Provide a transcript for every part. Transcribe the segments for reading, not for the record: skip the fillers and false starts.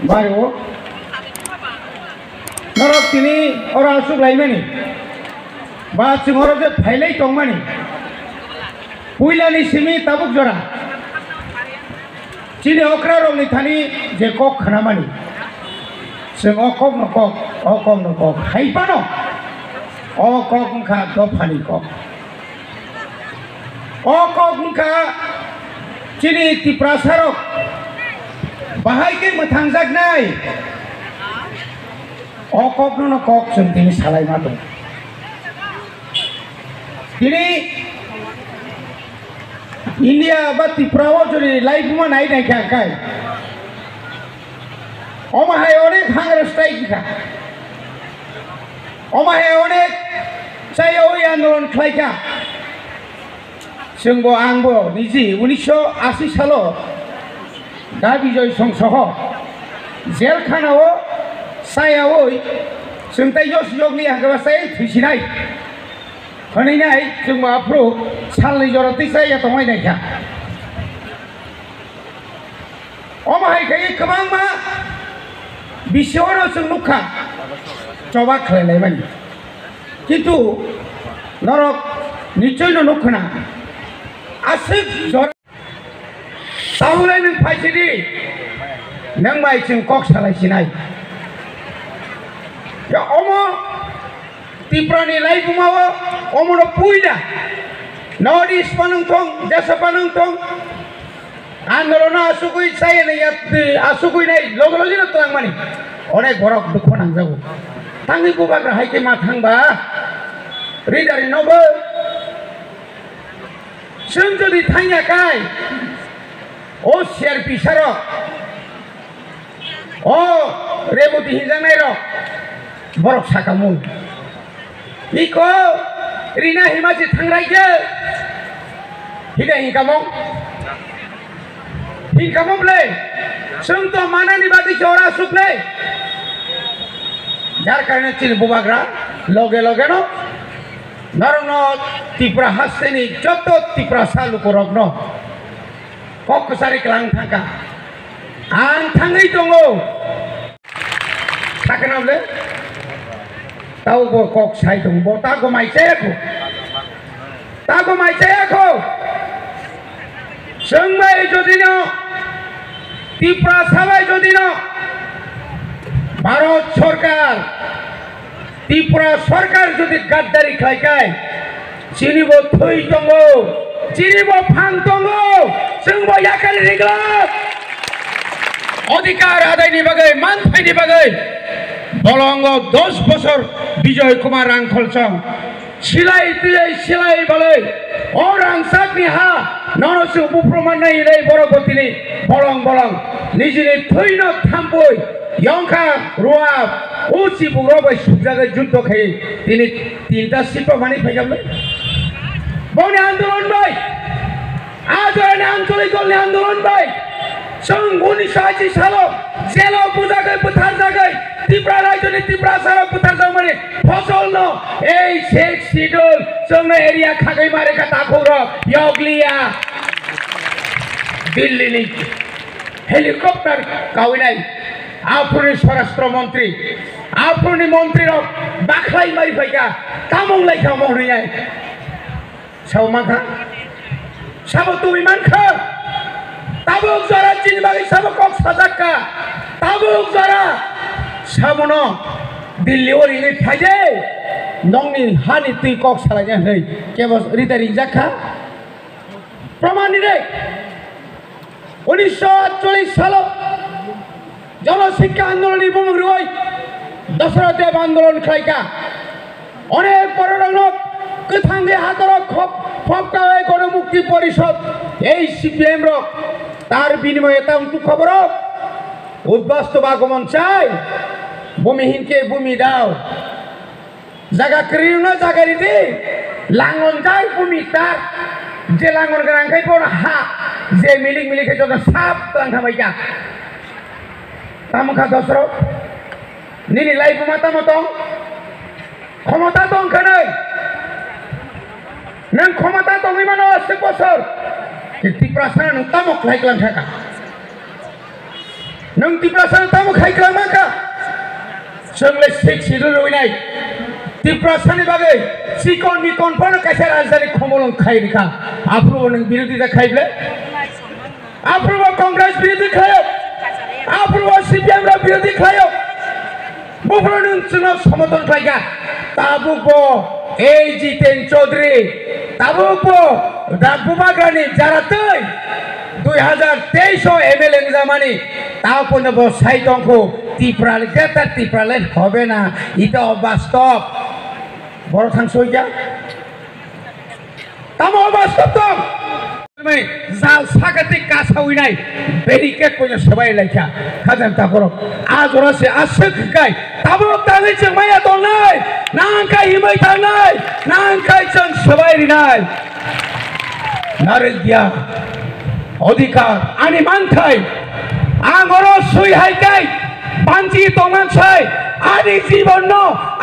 bio नरक तिनी और आसुक लाइमानी बा सिंहर जे फाइलै टंगमानी पुइलानि सिमी ताबुक जरा चिनि अक्रा रंनि थानि जे कक खानामानी जों अकक न कक हाइपानो अकक उनखा दफानि कक अकक उनखा चिनि तिप्रासारक बाहायके मोथांजागनाय अकक न कक जों दिनै सालायमा दं दिनै इंडिया बा त्रिपुराव जुदि लाइफमा नायनायखाय अमाहाय अनेक हांगार स्ट्राइक का अमाहाय अनेक जाय आंदोलन खालायखा जोंबो आंबो निजि 1980 सालाव दा बिजय संसह जेलखानाव सायाव जों ताइजस योगनि हागबासाय थैसिनाय हनैनाय जों माफ्रो सालनै जरतै जाया तमायनायखा अमाहायखाय गोबां मा बिसेयावनो जों नुखा चबा खालायलायमानि किन्तु नरक निश्चयनो नुखोना आसिक जर ताहुलाय नों फायसिदि नों माइजों कक सालायसिनाय अमो त्रिपुरानि लाइफुमाव अमनो पुइना नर्थ इस्ट पानंथं देशा पानंथं आंदोलन आसुकुइ सायनाय आसुकुइनाय लगे लगेनो तांमानि अनेक बरक दुख नांजागौ तांनि बुबाग्रा हायके मा थांबा रिदारि नबो जों जुदि थांयाखाय ओ सिआरपि सारक ओ रेबती हिंजानाय रक बरक साकामुन इको रिना हिमाची थांरायगे हिगा हिंकामले जों तो मानानि बादि चौरा सुखले जार कारणे चिनि बुबाग्रा लगे लगे न नरनो त्रिपुरा हास्तेनि जत त्रिपुरा सालुको रग्न ककसारि क्लां थांका आं थाङै दङ थाखोनामले तावबो कक साइ दङ तागो माइसायाखौ जोंबाय जदिनो त्रिपुरा साबाय जदिनो भारत सरकार त्रिपुरा सरकार जदि गाद्दारि खालायखाय चिनिबो थै दङ चिनिबो फां दङ जोंबो याखारि रिग्लाब अधिकार आदायनि बागै मानथायनि बागै बलंग 10 बছর विजय कुमार रांखलसं सिलाय बलै और रांसाकनि हा नरसु बुप्रमान नायनै बरगतिनि बलं निजिनि थैनो थाम्पै यंखा रुआब उचि बुग्रबाय सुबजागै जुद्ध खाय दिनै 3टा सिट मानि फैजाबलै बने आंदोलन बाय आजरनि आंचलिक दलनि आंदोलन बाय जों 1980 सालाव जेलाव बुजागै बुथार जागै त्रिपुरा रायजोनि त्रिपुरा साराव बुथार जागमानि फसल न ए शेख सिडुल जोंनो एरिया खागै मारे का ताखौर यगलिया दिल्लीनि हेलिकप्टार गावैनाय आफुनि स्वराष्ट्र मंत्री आफुनि मंत्री रक बाखलाय मारि फैगा तामंग लायखा मावनाय सावमाखा साबो तुमि मानखा ताबुक जरा चिनबागै साबो कक साजाक्का ताबुक जरा सामनो दिल्ली ओरैनो फायदे नंनि हानि तुइ कक सालायना नै केबस रिदारि जाखा प्रमाणनि रे 1948 सालाव जनशिक्षा आंदोलननि बुंग्रुय दशरथ देव आंदोलन खालायखा अनेक बर'नक गोथांगे हादरक फपकाय गणमुक्ति परिषद এই সিপিএম রক তার বিনিময়ে তান্তু খবর উদ্বাস্তব আগমন চাই ভূমিহীনকে ভূমি দাও জায়গা করিও না জায়গা দিতে লাঙ্গন যাই ভূমি তার যে লাঙ্গন গাঙ্গাই পড়া হা যে মিলিকে যত সাপ লাঙ্গা বাইকা তামখা দশরথ নিনি লাইফ মাতা মতো ক্ষমতা দং খানাই नों क्षमता दङै मानो 10 बोसोर त्रिपुरा सारा नों तामक लाइक्लां थाखा नों त्रिपुरासानो तामो खायख्लामाखा जोंलाय सेक्सिनो लुबैनाय त्रिपुरासानि बागै सिकन मिकनफोर कायसा राजधानी खमलं खायनिखा आफ्रुबो नों बिरोधी खायब्ले आफ्रुबो कांग्रेस बिरोधी खायो आफ्रुबो सीपीएम बिरोधी खायो बुफ्रो नों जोंनाव समर्थन खायगा ताबुकबो ए जितेन चौधरी ताबुकबो दागुमाग्रानि जारातै 2023 एमएलए जामानि तापन साइटंखौ त्रिपुराले गेटार त्रिपुराले হবে না এটা অবাস্তব বড় থাংসইয়া তাম অবাস্তব তো মানে জাল সাকাতে কাছাউইনাই বেরিকেট কইনা সবাই লাইখা খাজাম তাকর আজ ওরাসে আসখাই তাবো তালে জমায়া দল নাই নাংকাই হিমাই থাং নাই নাংকাই जों সবাই রিনাই নারেদিয়া অধিকার আনি মানথাই आंगरो सुई हाइकाय पांची तंगांसाय आनि जीवन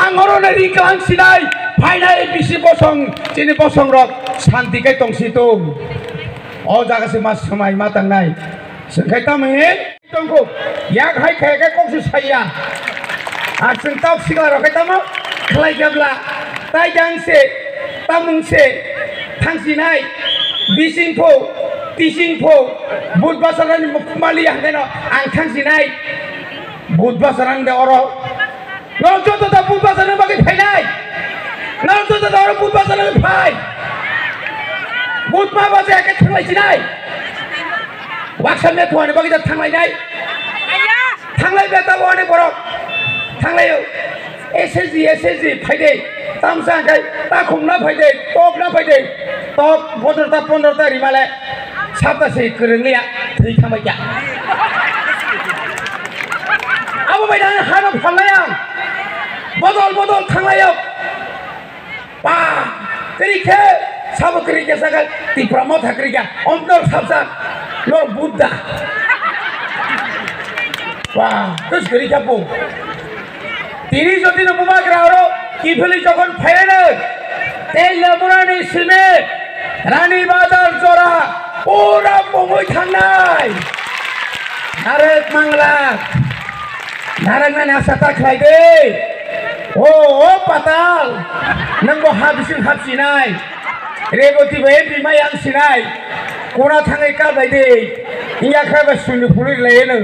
आंगरो नरी कांसिनाय फाइनाय बिसि बसं जिनि बसं रक शांतिकाय तंसितुम अ जागासे मास समाय मा तांनाय संखाय तामे तंखौ याक हाइखाय के कक्सु साया आ जों ताव सिगला रखाय तामा खलाय गाबला ताय दांसे तामुंसे थांसिनाय बिसिंखौ तिसिंखौ बुधबासारानि मालि हांदेनो आं थांसिनाय बुधबासारानि दे अर नजत दा बुधबासारानि बागै फायनाय नजत दा अर बुधबासारानि फाय बुधमा बाजे एके थांलायसिनाय वाक्सा मेथवानि बागै दा थांलायनाय थांलाय बेतावानि बरक थांलायो एसएसजी फायदे तामसांखाय ता खमना फायदे टकना फायदे टक 15 रिमाले सातासे गोरोंलिया थै थांबाय जा आबो बायदानो हानो फानलाया बदल थांलायो बा करिखे साबो करिखे सागा त्रिपुरा माथा करिखे अंतर साबजा लर बुद्धा बा कस करिखे बो तिनि जदि नमुमाग्रा आरो किफली जखन फायनो तेल लेबुरानि सिमे रानी बाजार जरा पूरा मुंबई थांनाय नारक मांगला नारकनानि आसाता खायदे ओ पाताल नंगौ हाबिसिं हाबसिनाय रेबती बे बिमाय आंसिनाय कोना थाङै काबायदे इया खाबा सुनि फुलि लायनो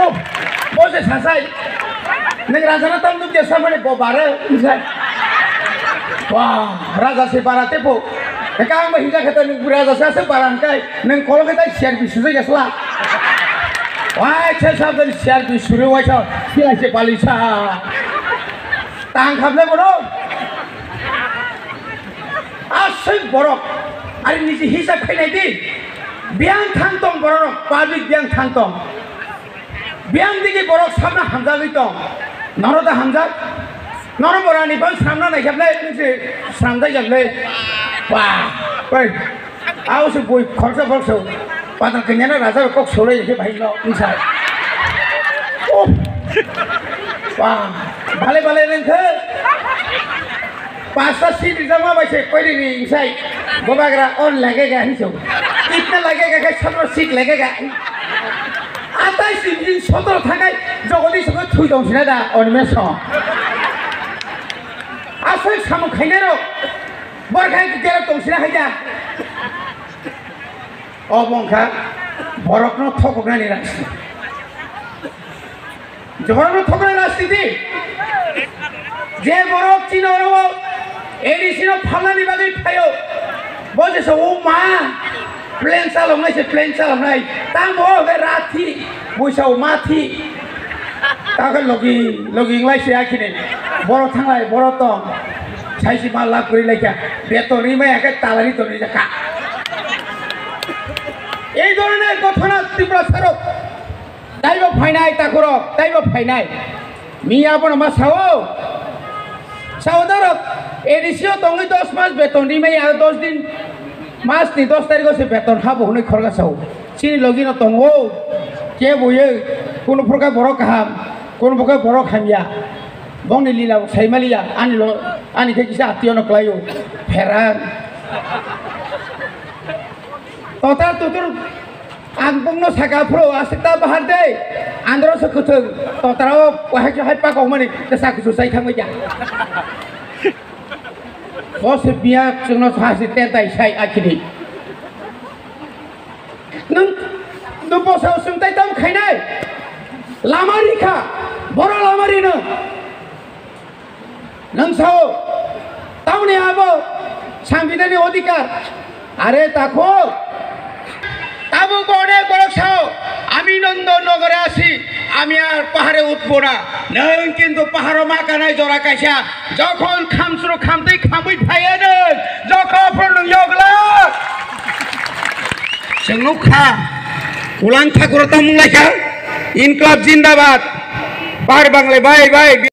ओ बसे सासाय नों राजाना तामनु देसा माने बबारे Isaiah wah raja si barate po kang mahinga kata nung raja sa barangkay nung kolong kita share bisu saja sela wah saya sabda share bisu re wah sila si palisa tangkap le bodoh asik borok hari ini si hisap kena di biang thantong borok public biang thantong biang digi borok sama hamzah itu naroda hamzah नरम बरानी बन सामना नहीं खेबले इनसे सामदा जबले वाह पर आओ से कोई खर्चा बक्सो पाता कन्या ना राजा को सोले के भाई लो इंसान ओ वाह भले भले रंगे पासा सीट जमा बैठे कोई नहीं इंसान गोबागरा और लगेगा ही सो इतना लगेगा कि सब सीट लगेगा आता इस दिन सोतो थांगा जगदी सब थुई दं सिना दा और में सो आसै सामु खायनारो बरखाय गेरा तंसिना हायदा अबंखा बरकनो थकनानि रास्ति जबरनो थकनानि रास्ति दि जे बरक चिनरो एडिसिनो फालानि बागै फायो बजेसो ओ मा प्लेन चालमनाय तामो बे राथि बैसाव माथि तागो लगिं लाइसे आखिने बर थांलाय बर दं साइसि माला करि लाइका बेतरि मायाके तालारि तरि जाका এই ধরনের ঘটনা ত্রিপুরা সরক দাইব ফাইনাই তাকর দাইব ফাইনাই মিয়া বন মা সাও এডিসিও তঙ্গি 10 মাস বেতন দিমাই আর 10 দিন মাস নি 10 তারিখ সে বেতন খাবো হনে খরগা সাও সিনি লগিন তঙ্গো কে বইয়ে কোন প্রকার বড় কাহাম কোন প্রকার বড় খামিয়া বংনি লীলা সাইমালিয়া আনি কে কিসা আত্মীয় নকলায়ো ফেরান total tutur angpung no saka pro asita bahar deh andro sekutu total wahai hai pak kau mani kesak susai kamu ya bos biak cuma hasil tentai saya akhiri neng nubo sao suntai tam khainai lamari kha boro lamari no neng sao tahu ni abo সাংবিধানিক অধিকার আরে দেখো তাবু গড়ে গড়ছাও আমি নন্দনগরে আসি আমি আর পাহাড়ে উঠবো না নং কিন্তু পাহাড় মাকানায় জোড়া কাইসা যখন খামসুরো খামতেই খামুই ফাইয়া নং যখন প্রণং ইয়গলা সেংনুক খা উলাং ঠাকুর তামুং লাইখা ইনকলাব জিন্দাবাদ পাহাড় বাংলায় বাই বাই